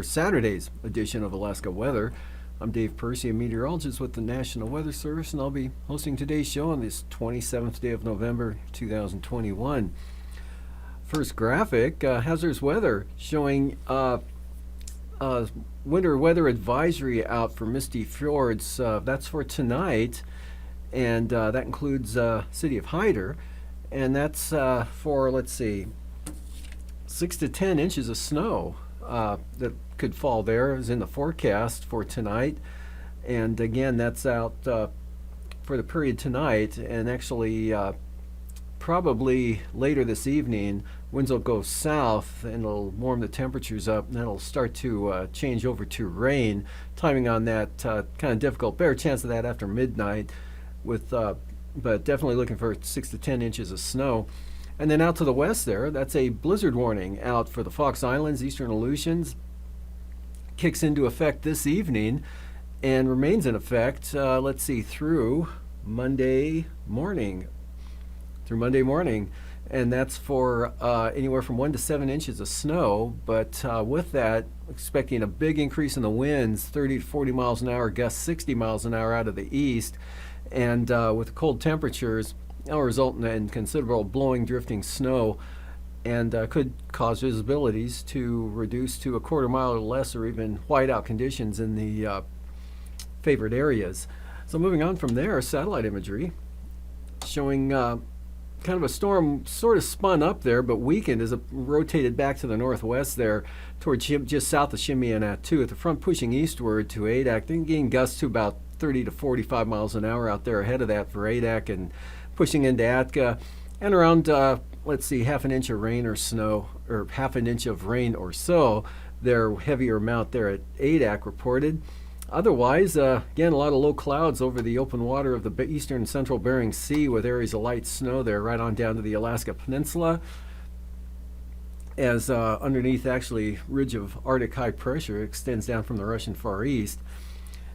Saturday's edition of Alaska Weather. I'm Dave Percy, a meteorologist with the National Weather Service, and I'll be hosting today's show on this 27th day of November 2021. First graphic, hazardous weather showing winter weather advisory out for misty fjords. That's for tonight, and that includes city of Hyder, and that's for, let's see, 6 to 10 inches of snow. That could fall there is in the forecast for tonight, and again that's out for the period tonight, and actually probably later this evening winds will go south and it'll warm the temperatures up, and then it'll start to change over to rain. Timing on that kind of difficult, better chance of that after midnight, with but definitely looking for 6 to 10 inches of snow. And then out to the west there, that's a blizzard warning out for the Fox Islands, Eastern Aleutians. Kicks into effect this evening and remains in effect, let's see, through Monday morning. And that's for anywhere from 1 to 7 inches of snow. But with that, expecting a big increase in the winds, 30 to 40 miles an hour, gusts 60 miles an hour out of the east. And with cold temperatures, that'll result in considerable blowing, drifting snow, and could cause visibilities to reduce to a quarter mile or less, or even whiteout conditions in the favored areas. So moving on from there, satellite imagery showing kind of a storm sort of spun up there but weakened as it rotated back to the northwest there towards just south of Chimney-Attu, at the front pushing eastward to Adak, then getting gusts to about 30 to 45 miles an hour out there ahead of that for Adak, and pushing into Atka, and around, let's see, half an inch of rain or snow, or half an inch of rain or so. Their heavier amount there at Adak reported. Otherwise, again, a lot of low clouds over the open water of the eastern and central Bering Sea, with areas of light snow there right on down to the Alaska Peninsula, as underneath actually ridge of Arctic high pressure extends down from the Russian Far East.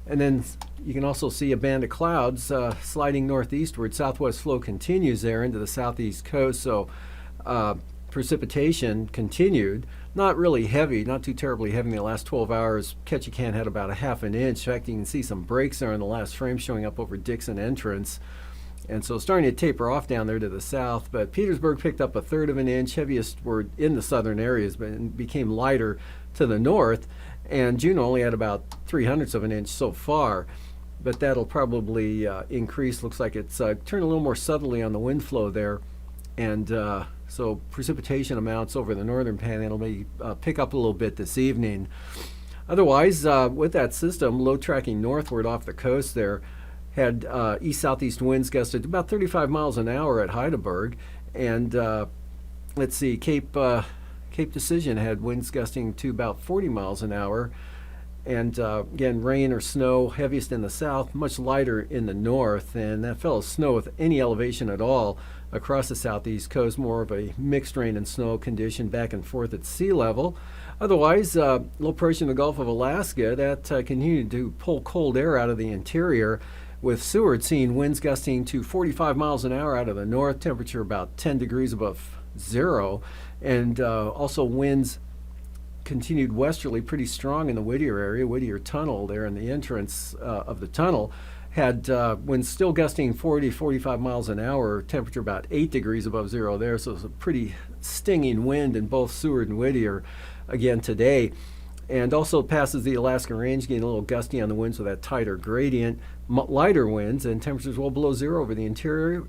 And then you can also see a band of clouds sliding northeastward. Southwest flow continues there into the southeast coast, so precipitation continued. Not really heavy, not too terribly heavy in the last 12 hours. Ketchikan had about a half an inch. In fact, you can see some breaks there in the last frame showing up over Dixon Entrance. And so starting to taper off down there to the south. But Petersburg picked up 1/3 of an inch. Heaviest were in the southern areas, but it became lighter to the north. And Juneau only had about 3/100 of an inch so far, but that'll probably increase. Looks like it's turned a little more southerly on the wind flow there, and so precipitation amounts over the northern panhandle may pick up a little bit this evening. Otherwise, with that system, low tracking northward off the coast there, had east-southeast winds gusted about 35 miles an hour at Heidelberg, and let's see, Cape Decision had winds gusting to about 40 miles an hour. And again, rain or snow, heaviest in the south, much lighter in the north. And that fell as snow with any elevation at all across the southeast coast, more of a mixed rain and snow condition back and forth at sea level. Otherwise, low pressure in the Gulf of Alaska, that continued to pull cold air out of the interior, with Seward seeing winds gusting to 45 miles an hour out of the north, temperature about 10 degrees above zero. And also winds continued westerly pretty strong in the Whittier area. Whittier Tunnel there in the entrance of the tunnel had winds still gusting 40, 45 miles an hour, temperature about 8 degrees above zero there. So it's a pretty stinging wind in both Seward and Whittier again today. And also passes the Alaska Range, getting a little gusty on the winds with that tighter gradient. Lighter winds and temperatures well below zero over the interior.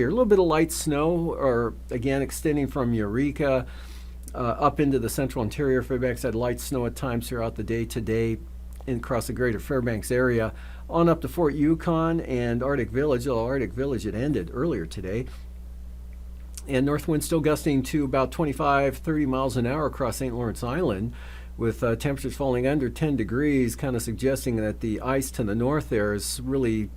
A little bit of light snow, or again extending from Eureka up into the central interior. Fairbanks had light snow at times throughout the day today across the greater Fairbanks area, on up to Fort Yukon and Arctic Village, although Arctic Village had ended earlier today. And north wind still gusting to about 25, 30 miles an hour across St. Lawrence Island, with temperatures falling under 10 degrees, kind of suggesting that the ice to the north there is really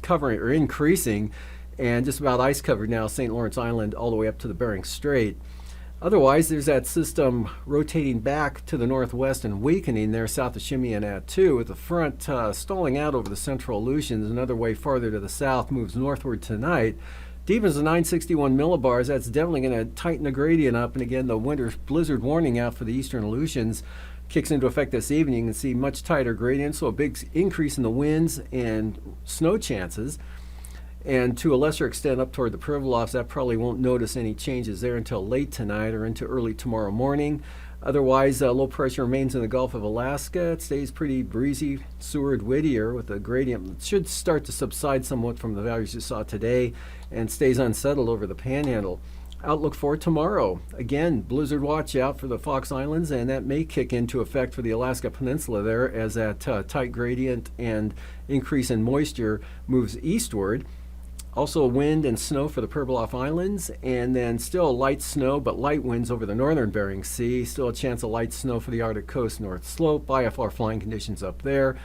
covering or increasing, and just about ice covered now St. Lawrence Island all the way up to the Bering Strait. Otherwise, there's that system rotating back to the northwest and weakening there south of Shimianat too, with the front stalling out over the central Aleutians. Another way farther to the south moves northward tonight. Deepens to 961 millibars. That's definitely going to tighten the gradient up. And again, the winter blizzard warning out for the eastern Aleutians kicks into effect this evening. You can see much tighter gradients, so a big increase in the winds and snow chances. And to a lesser extent up toward the Pribilofs, that probably won't notice any changes there until late tonight or into early tomorrow morning. Otherwise, low pressure remains in the Gulf of Alaska. It stays pretty breezy, Seward, Whittier, with the gradient. It should start to subside somewhat from the values you saw today and stays unsettled over the Panhandle. Outlook for tomorrow. Again, blizzard watch out for the Fox Islands, and that may kick into effect for the Alaska Peninsula there as that tight gradient and increase in moisture moves eastward. Also wind and snow for the Pribilof Islands, and then still light snow but light winds over the northern Bering Sea. Still a chance of light snow for the Arctic coast north slope. IFR flying conditions up there.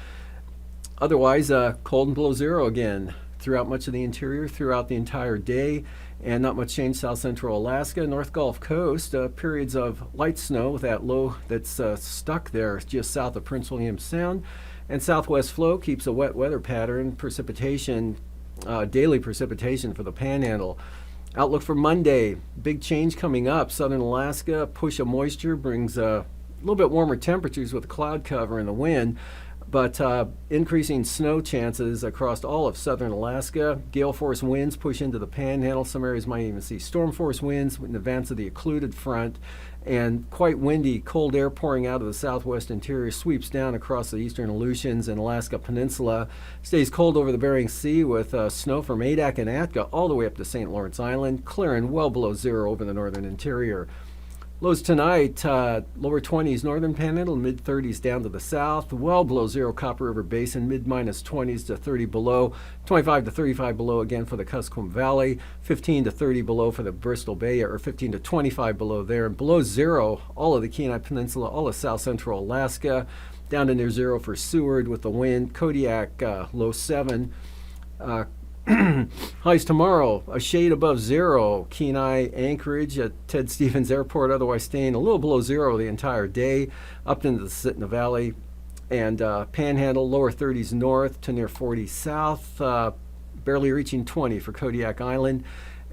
Otherwise, cold and below zero again throughout much of the interior, throughout the entire day, and not much change south central Alaska. North Gulf Coast, periods of light snow with that low that's stuck there just south of Prince William Sound. And southwest flow keeps a wet weather pattern, precipitation, daily precipitation for the Panhandle. Outlook for Monday, big change coming up. Southern Alaska, push of moisture brings a little bit warmer temperatures with the cloud cover and the wind, but increasing snow chances across all of southern Alaska. Gale force winds push into the Panhandle. Some areas might even see storm force winds in advance of the occluded front, and quite windy, cold air pouring out of the southwest interior sweeps down across the eastern Aleutians and Alaska Peninsula. Stays cold over the Bering Sea with snow from Adak and Atka all the way up to St. Lawrence Island, clearing well below zero over the northern interior. Lows tonight, lower 20s northern Panhandle, mid 30s down to the south, well below zero Copper River Basin, mid minus 20s to 30 below, 25 to 35 below again for the Kuskokwim Valley, 15 to 30 below for the Bristol Bay, or 15 to 25 below there, and below zero all of the Kenai Peninsula, all of south central Alaska, down to near zero for Seward with the wind. Kodiak low 7. Highs tomorrow, a shade above zero. Kenai, Anchorage at Ted Stevens Airport, otherwise staying a little below zero the entire day, up into the Sitna Valley. And Panhandle, lower 30s north to near 40 south, barely reaching 20 for Kodiak Island.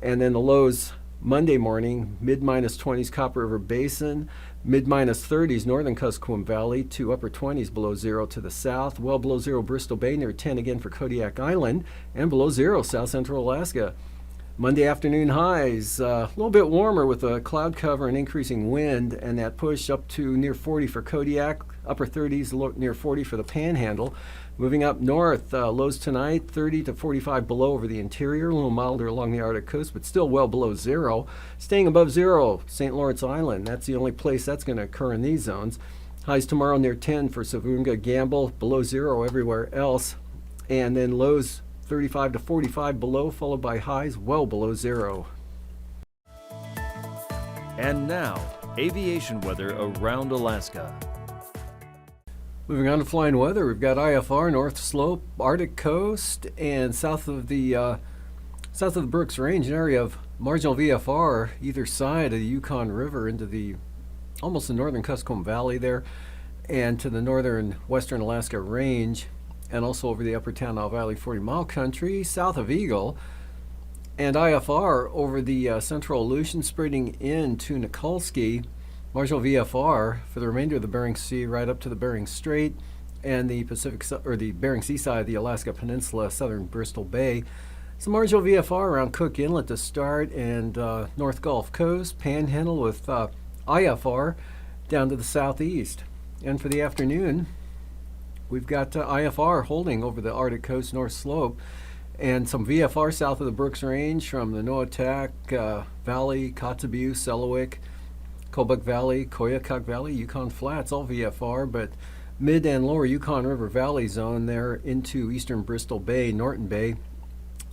And then the lows Monday morning, mid minus 20s Copper River Basin, mid minus 30s northern Kuskokwim Valley to upper 20s below zero to the south, well below zero Bristol Bay, near 10 again for Kodiak Island, and below zero south central Alaska. Monday afternoon highs, a little bit warmer with a cloud cover and increasing wind, and that push up to near 40 for Kodiak, upper 30s near 40 for the Panhandle. Moving up north, lows tonight, 30 to 45 below over the interior, a little milder along the Arctic coast, but still well below zero. Staying above zero, St. Lawrence Island. That's the only place that's going to occur in these zones. Highs tomorrow near 10 for Savunga, Gamble, below zero everywhere else. And then lows 35 to 45 below, followed by highs well below zero. And now, aviation weather around Alaska. Moving on to flying weather, we've got IFR, North Slope, Arctic Coast, and south of the Brooks Range, an area of marginal VFR either side of the Yukon River into the almost the northern Kuskokwim Valley there, and to the northern western Alaska Range, and also over the upper Tanana Valley 40-mile country, south of Eagle, and IFR over the central Aleutian, spreading into Nikolsky. Marginal VFR for the remainder of the Bering Sea right up to the Bering Strait and the the Bering Sea side of the Alaska Peninsula, southern Bristol Bay. Some marginal VFR around Cook Inlet to start, and North Gulf Coast, Panhandle with IFR down to the southeast. And for the afternoon, we've got IFR holding over the Arctic Coast North Slope, and some VFR south of the Brooks Range from the Noatak Valley, Kotzebue, Selawik, Kobuk Valley, Koyukuk Valley, Yukon Flats, all VFR, but mid and lower Yukon River Valley zone there into eastern Bristol Bay, Norton Bay,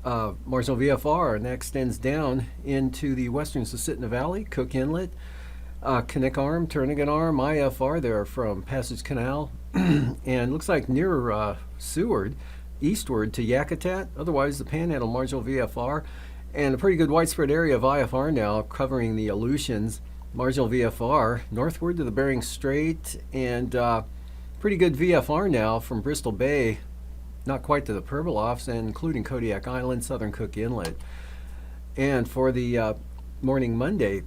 marginal VFR, and that extends down into the western Susitna Valley, Cook Inlet, Kinnick Arm, Turnagain Arm, IFR there from Passage Canal, and looks like near Seward, eastward to Yakutat, otherwise the Panhandle marginal VFR, and a pretty good widespread area of IFR now covering the Aleutians, marginal VFR, northward to the Bering Strait, and pretty good VFR now from Bristol Bay, not quite to the Pribilofs, and including Kodiak Island, southern Cook Inlet. And for the morning Monday,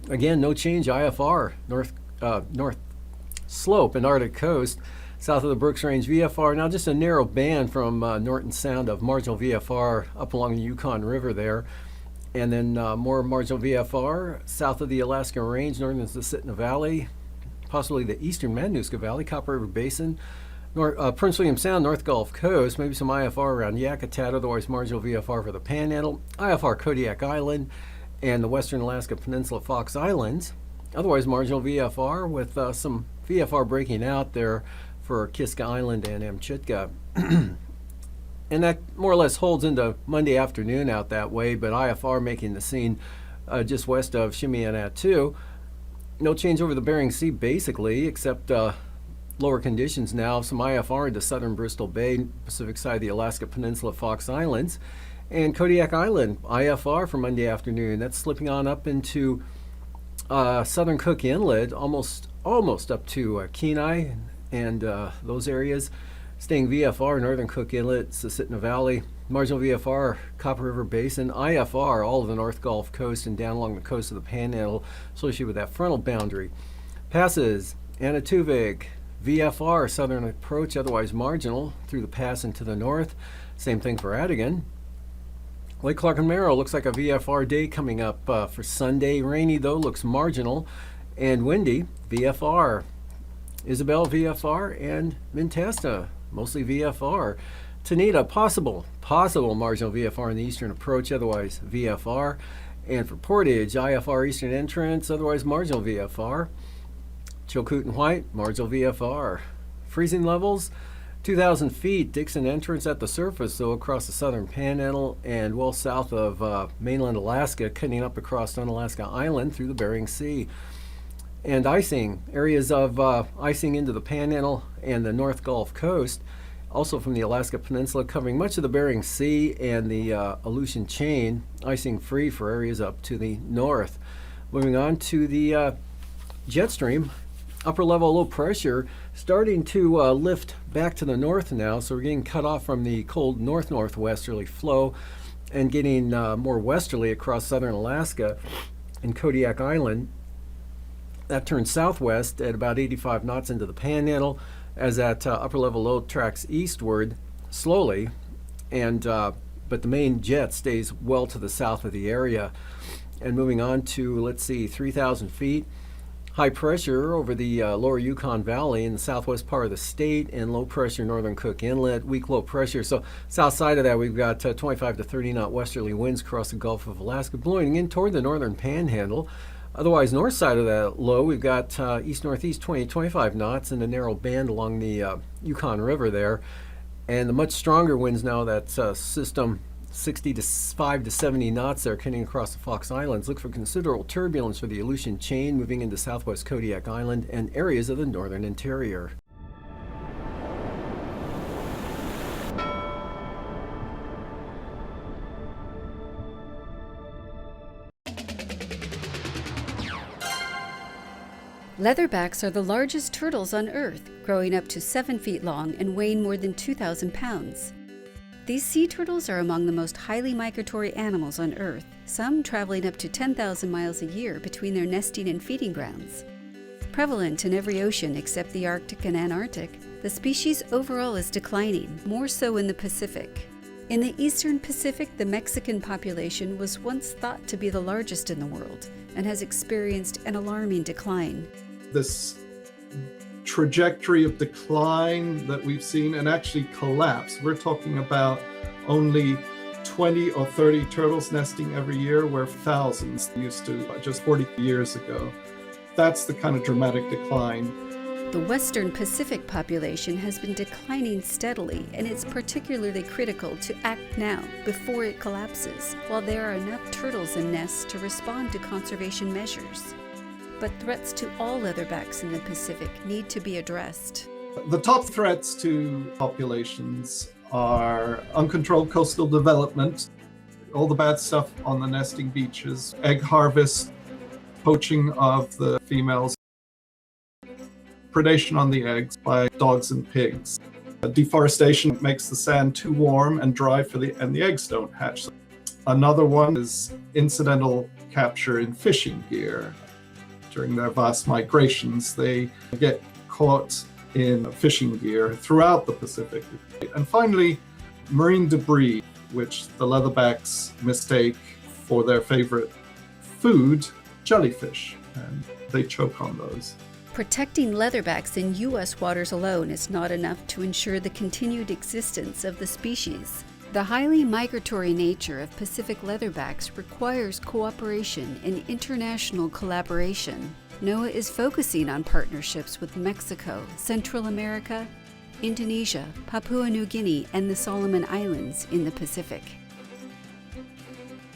again, no change, IFR, north slope and Arctic coast, south of the Brooks Range VFR. Now just a narrow band from Norton Sound of marginal VFR up along the Yukon River there. And then more marginal VFR south of the Alaska Range, northern Susitna Valley, possibly the eastern Matanuska Valley, Copper River Basin, Prince William Sound, North Gulf Coast, maybe some IFR around Yakutat, otherwise marginal VFR for the Panhandle, IFR Kodiak Island, and the western Alaska Peninsula Fox Islands, otherwise marginal VFR with some VFR breaking out there for Kiska Island and Amchitka. And that more or less holds into Monday afternoon out that way, but IFR making the scene just west of Shimianatu. No change over the Bering Sea basically, except lower conditions now, some IFR into southern Bristol Bay, Pacific side of the Alaska Peninsula, Fox Islands, and Kodiak Island, IFR for Monday afternoon. That's slipping on up into southern Cook Inlet, almost up to Kenai and those areas. Staying VFR, northern Cook Inlet, Susitna Valley, marginal VFR, Copper River Basin, IFR, all of the North Gulf Coast and down along the coast of the Panhandle, associated with that frontal boundary. Passes, Anatuvik, VFR, southern approach, otherwise marginal, through the pass and to the north. Same thing for Adigan. Lake Clark and Merrill looks like a VFR day coming up for Sunday. Rainy though, looks marginal and windy. VFR. Isabel VFR and Mintesta, mostly VFR. Tanita, possible marginal VFR in the eastern approach, otherwise VFR. And for Portage, IFR eastern entrance, otherwise marginal VFR. Chilkoot and White, marginal VFR. Freezing levels, 2,000 feet. Dixon entrance at the surface, though, across the southern Panhandle and well south of mainland Alaska, cutting up across Unalaska Island through the Bering Sea. And icing, areas of icing into the Panhandle and the North Gulf Coast, also from the Alaska Peninsula, covering much of the Bering Sea and the Aleutian Chain, icing free for areas up to the north. Moving on to the jet stream, upper level low pressure starting to lift back to the north now, so we're getting cut off from the cold north-northwesterly flow and getting more westerly across southern Alaska and Kodiak Island. That turns southwest at about 85 knots into the Panhandle as that upper level low tracks eastward slowly, and but the main jet stays well to the south of the area. And moving on to, let's see, 3,000 feet. High pressure over the lower Yukon Valley in the southwest part of the state, and low pressure northern Cook Inlet, weak low pressure. So south side of that, we've got 25 to 30 knot westerly winds across the Gulf of Alaska, blowing in toward the northern Panhandle. Otherwise, north side of that low, we've got east-northeast 20 to 25 knots and a narrow band along the Yukon River there. And the much stronger winds now, that system 65 to 70 knots there, cutting across the Fox Islands. Look for considerable turbulence for the Aleutian Chain moving into southwest Kodiak Island and areas of the northern interior. Leatherbacks are the largest turtles on Earth, growing up to 7 feet long and weighing more than 2,000 pounds. These sea turtles are among the most highly migratory animals on Earth, some traveling up to 10,000 miles a year between their nesting and feeding grounds. Prevalent in every ocean except the Arctic and Antarctic, the species overall is declining, more so in the Pacific. In the eastern Pacific, the Mexican population was once thought to be the largest in the world and has experienced an alarming decline. This trajectory of decline that we've seen, and actually collapse. We're talking about only 20 or 30 turtles nesting every year, where thousands used to just 40 years ago. That's the kind of dramatic decline. The western Pacific population has been declining steadily, and it's particularly critical to act now before it collapses, while there are enough turtles in nests to respond to conservation measures. but threats to all leatherbacks in the Pacific need to be addressed. The top threats to populations are uncontrolled coastal development, all the bad stuff on the nesting beaches, egg harvest, poaching of the females, predation on the eggs by dogs and pigs. Deforestation makes the sand too warm and dry and the eggs don't hatch. Another one is incidental capture in fishing gear. During their vast migrations, they get caught in fishing gear throughout the Pacific. And finally, marine debris, which the leatherbacks mistake for their favorite food, jellyfish, and they choke on those. Protecting leatherbacks in U.S. waters alone is not enough to ensure the continued existence of the species. The highly migratory nature of Pacific leatherbacks requires cooperation and international collaboration. NOAA is focusing on partnerships with Mexico, Central America, Indonesia, Papua New Guinea, and the Solomon Islands in the Pacific.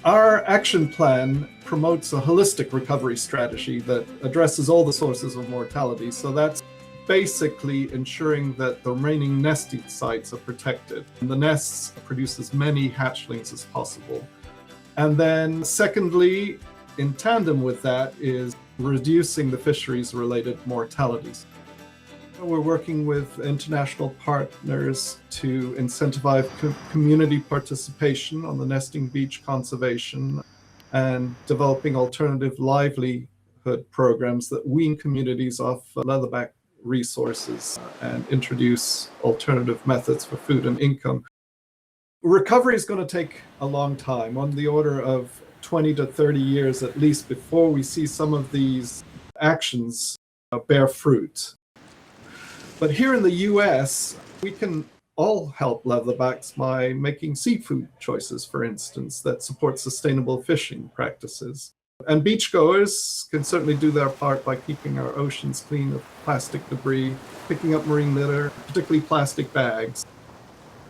Our action plan promotes a holistic recovery strategy that addresses all the sources of mortality. So that's basically ensuring that the remaining nesting sites are protected. And the nests produce as many hatchlings as possible. And then secondly, in tandem with that, is reducing the fisheries-related mortalities. We're working with international partners to incentivize community participation on the nesting beach conservation and developing alternative livelihood programs that wean communities off leatherback resources and introduce alternative methods for food and income. Recovery is going to take a long time, on the order of 20 to 30 years at least, before we see some of these actions bear fruit. But here in the US, we can all help leatherbacks by making seafood choices, for instance, that support sustainable fishing practices. And beachgoers can certainly do their part by keeping our oceans clean of plastic debris, picking up marine litter, particularly plastic bags.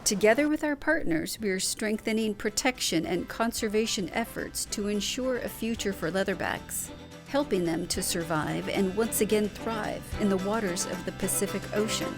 Together with our partners, we are strengthening protection and conservation efforts to ensure a future for leatherbacks, helping them to survive and once again thrive in the waters of the Pacific Ocean.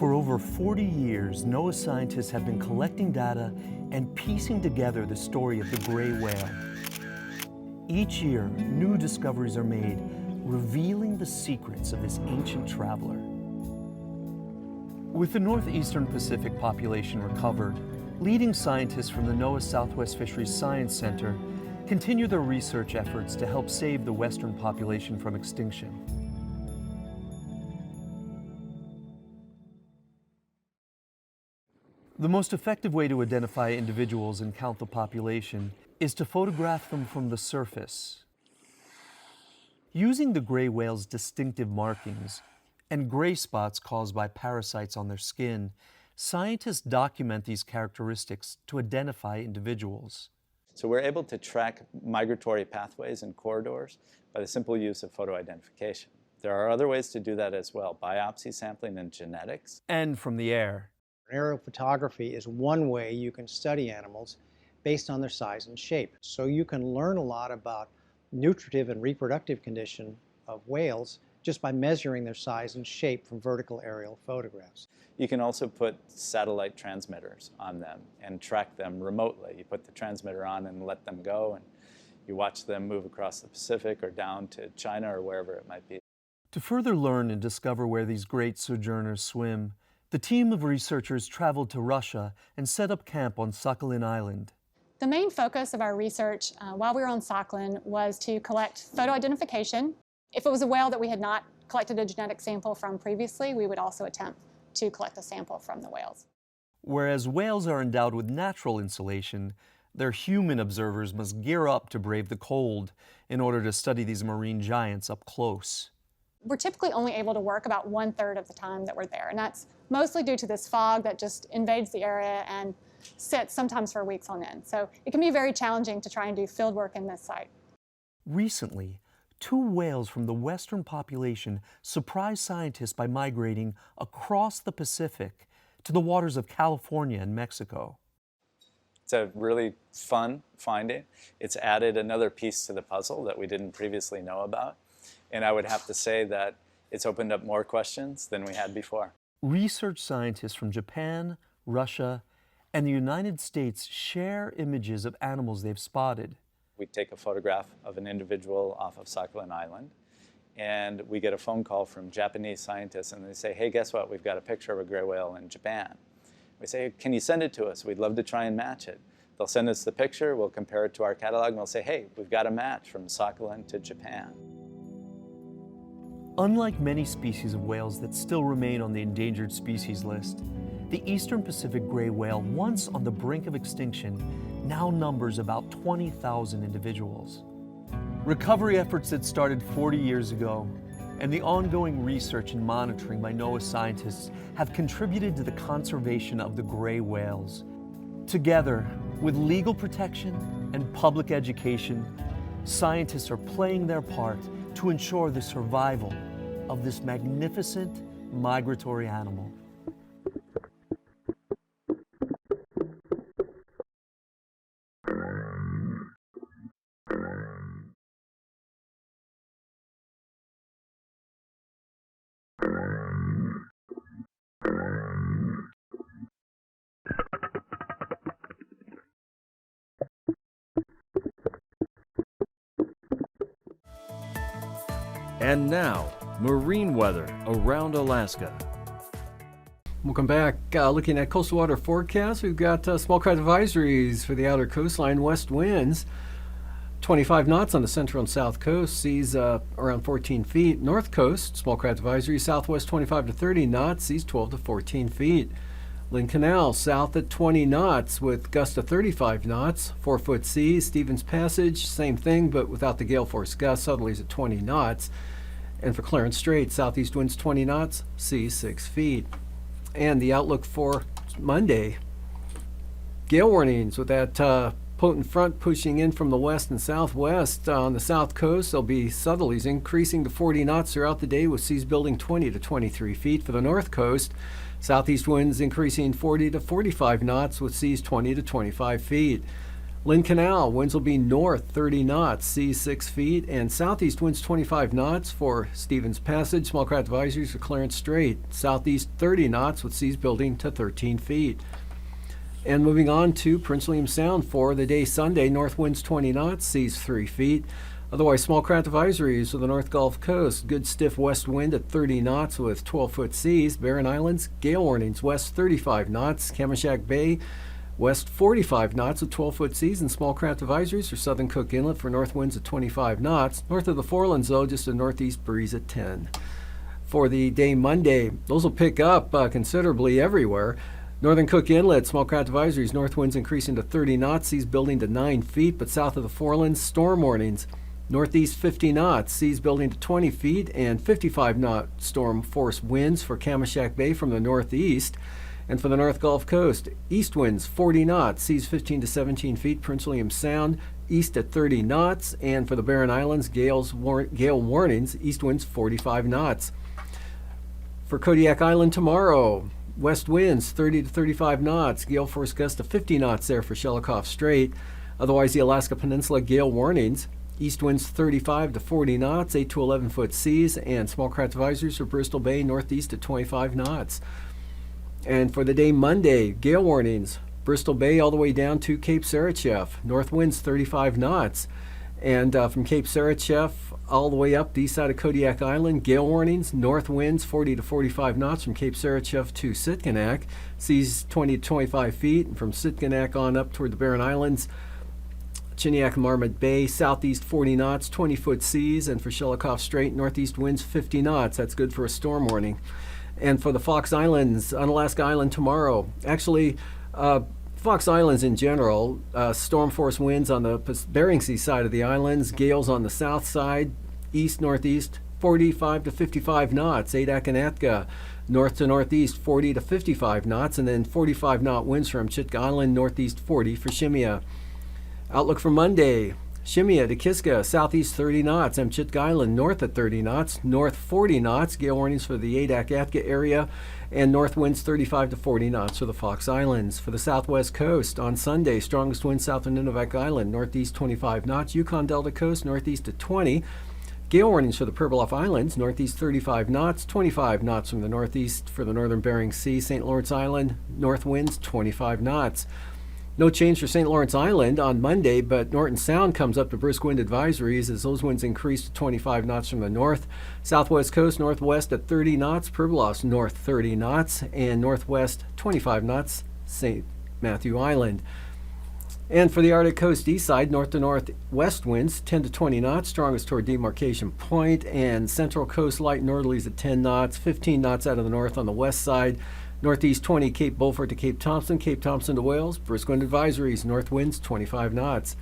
For over 40 years, NOAA scientists have been collecting data and piecing together the story of the gray whale. Each year, new discoveries are made, revealing the secrets of this ancient traveler. With the northeastern Pacific population recovered, leading scientists from the NOAA Southwest Fisheries Science Center continue their research efforts to help save the western population from extinction. The most effective way to identify individuals and count the population is to photograph them from the surface. Using the gray whale's distinctive markings and gray spots caused by parasites on their skin, scientists document these characteristics to identify individuals. So we're able to track migratory pathways and corridors by the simple use of photo identification. There are other ways to do that as well, biopsy sampling and genetics. And from the air. Aerial photography is one way you can study animals based on their size and shape. So you can learn a lot about nutritive and reproductive condition of whales just by measuring their size and shape from vertical aerial photographs. You can also put satellite transmitters on them and track them remotely. You put the transmitter on and let them go, and you watch them move across the Pacific or down to China or wherever it might be. To further learn and discover where these great sojourners swim, the team of researchers traveled to Russia and set up camp on Sakhalin Island. The main focus of our research while we were on Sakhalin was to collect photo identification. If it was a whale that we had not collected a genetic sample from previously, we would also attempt to collect a sample from the whales. Whereas whales are endowed with natural insulation, their human observers must gear up to brave the cold in order to study these marine giants up close. We're typically only able to work about 1/3 of the time that we're there, and that's mostly due to this fog that just invades the area and sits sometimes for weeks on end. So it can be very challenging to try and do field work in this site. Recently, 2 whales from the western population surprised scientists by migrating across the Pacific to the waters of California and Mexico. It's a really fun finding. It's added another piece to the puzzle that we didn't previously know about. And I would have to say that it's opened up more questions than we had before. Research scientists from Japan, Russia, and the United States share images of animals they've spotted. We take a photograph of an individual off of Sakhalin Island, and we get a phone call from Japanese scientists, and they say, hey, guess what? We've got a picture of a gray whale in Japan. We say, can you send it to us? We'd love to try and match it. They'll send us the picture, we'll compare it to our catalog, and we'll say, hey, we've got a match from Sakhalin to Japan. Unlike many species of whales that still remain on the endangered species list, the eastern Pacific gray whale, once on the brink of extinction, now numbers about 20,000 individuals. Recovery efforts that started 40 years ago and the ongoing research and monitoring by NOAA scientists have contributed to the conservation of the gray whales. Together, with legal protection and public education, scientists are playing their part to ensure the survival of this magnificent migratory animal. And now, marine weather around Alaska. Welcome back. Looking at coastal water forecast, we've got small craft advisories for the outer coastline. West winds 25 knots on the central and south coast, seas around 14 feet. North coast, small craft advisory, southwest 25 to 30 knots, seas 12 to 14 feet. Lynn Canal, south at 20 knots with gusts to 35 knots, 4-foot seas. Stevens Passage, same thing, but without the gale force gusts, southerlies at 20 knots. And for Clarence Strait, southeast winds 20 knots, seas 6 feet. And the outlook for Monday, gale warnings with that potent front pushing in from the west and southwest. On the south coast, there'll be southerlies increasing to 40 knots throughout the day with seas building 20 to 23 feet. For the north coast, southeast winds increasing 40 to 45 knots with seas 20 to 25 feet. Lynn Canal, winds will be north 30 knots, seas 6 feet, and southeast winds 25 knots for Stevens Passage. Small craft advisories for Clarence Strait, southeast 30 knots with seas building to 13 feet. And moving on to Prince William Sound for the day Sunday, north winds 20 knots, seas 3 feet. Otherwise, small craft advisories for the North Gulf Coast. Good stiff west wind at 30 knots with 12-foot seas. Barren Islands, gale warnings, west 35 knots. Kamishak Bay, west 45 knots with 12-foot seas. And small craft advisories for Southern Cook Inlet for north winds at 25 knots. North of the Forelands, though, just a northeast breeze at 10. For the day Monday, those will pick up considerably everywhere. Northern Cook Inlet, small craft advisories, north winds increasing to 30 knots, seas building to 9 feet. But south of the Forelands, storm warnings. Northeast 50 knots, seas building to 20 feet, and 55-knot storm force winds for Kamishak Bay from the northeast. And for the North Gulf Coast, east winds 40 knots, seas 15 to 17 feet, Prince William Sound, east at 30 knots. And for the Barren Islands, gale warnings, east winds 45 knots. For Kodiak Island tomorrow, west winds 30 to 35 knots, gale force gusts to 50 knots there for Shelikof Strait. Otherwise, the Alaska Peninsula gale warnings. East winds 35 to 40 knots, 8 to 11-foot seas, and small craft advisories for Bristol Bay, northeast at 25 knots. And for the day Monday, gale warnings, Bristol Bay all the way down to Cape Sarachev, north winds 35 knots. And from Cape Sarachev all the way up the east side of Kodiak Island, gale warnings, north winds 40 to 45 knots from Cape Sarachev to Sitkinak, seas 20 to 25 feet, and from Sitkinak on up toward the Barren Islands, Chiniak and Marmot Bay, southeast 40 knots, 20-foot seas, and for Shelikof Strait, northeast winds 50 knots. That's good for a storm warning. And for the Fox Islands, Unalaska Island tomorrow. Actually, Fox Islands in general, storm force winds on the Bering Sea side of the islands, gales on the south side, east-northeast, 45 to 55 knots, Adak and Atka. North to northeast, 40 to 55 knots, and then 45 knot winds from Chitka Island, northeast 40 for Shemya. Outlook for Monday, Shemya to Kiska, southeast 30 knots, Chitka Island north at 30 knots, north 40 knots, gale warnings for the Adak-Atka area, and north winds 35 to 40 knots for the Fox Islands. For the southwest coast, on Sunday, strongest winds south of Nunivak Island, northeast 25 knots, Yukon Delta coast, northeast at 20. Gale warnings for the Pribilof Islands, northeast 35 knots, 25 knots from the northeast for the northern Bering Sea, St. Lawrence Island, north winds 25 knots. No change for St. Lawrence Island on Monday, but Norton Sound comes up to brisk wind advisories as those winds increase to 25 knots from the north. Southwest coast, northwest at 30 knots, Pribilof north 30 knots, and northwest 25 knots, St. Matthew Island. And for the Arctic coast east side, north to northwest winds 10 to 20 knots, strongest toward Demarcation Point, and central coast light northerlies at 10 knots, 15 knots out of the north on the west side, northeast 20 Cape Beaufort to Cape Thompson to Wales, brisk wind advisories, north winds 25 knots.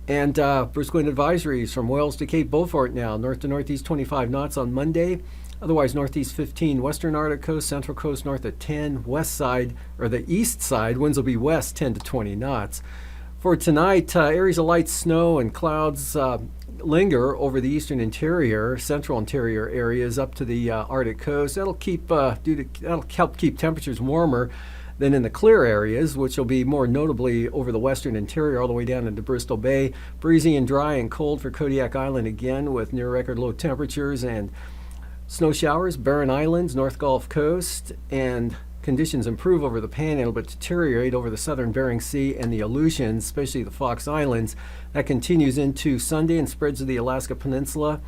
And brisk wind advisories from Wales to Cape Beaufort now, north to northeast 25 knots on Monday. Otherwise, northeast 15, western Arctic coast, central coast north at 10, west side, or the east side, winds will be west 10 to 20 knots. For tonight, areas of light snow and clouds linger over the eastern interior, central interior areas up to the Arctic coast. That'll help keep temperatures warmer than in the clear areas, which will be more notably over the western interior all the way down into Bristol Bay. Breezy and dry and cold for Kodiak Island again with near record low temperatures and snow showers, Barren Islands, North Gulf Coast, and conditions improve over the Panhandle but deteriorate over the southern Bering Sea and the Aleutians, especially the Fox Islands. That continues into Sunday and spreads to the Alaska Peninsula.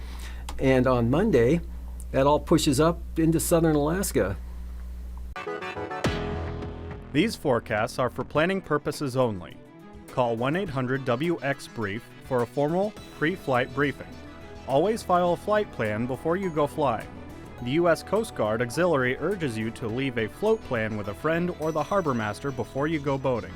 And on Monday, that all pushes up into southern Alaska. These forecasts are for planning purposes only. Call 1-800-WX-BRIEF for a formal pre-flight briefing. Always file a flight plan before you go flying. The U.S. Coast Guard Auxiliary urges you to leave a float plan with a friend or the harbor master before you go boating.